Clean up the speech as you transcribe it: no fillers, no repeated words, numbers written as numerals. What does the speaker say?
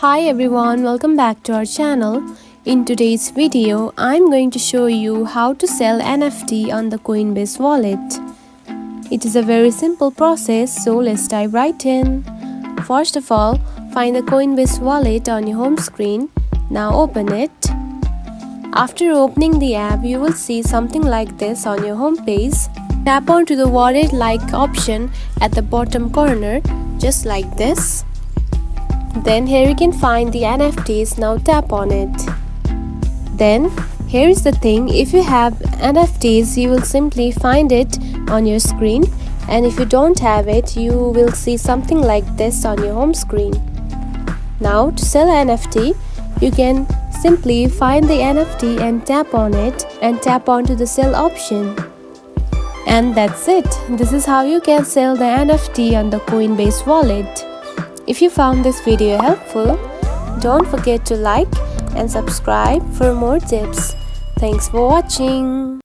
Hi everyone, welcome back to our channel. In today's video, I'm going to show you how to sell NFT on the Coinbase Wallet. It is a very simple process, so let's dive right in. First of all, find the Coinbase Wallet on your home screen. Now open it. After opening the app, you will see something like this on your home page. Tap onto the wallet-like option at the bottom corner, just like this. Then here you can find the NFTs. Now tap on it. Then here is the thing, if you have NFTs, you will simply find it on your screen, and if you don't have it, you will see something like this on your home screen. Now to sell NFT, you can simply find the NFT and tap on it and tap onto the sell option. And that's it. This is how you can sell the NFT on the Coinbase Wallet. If you found this video helpful, don't forget to like and subscribe for more tips. Thanks for watching.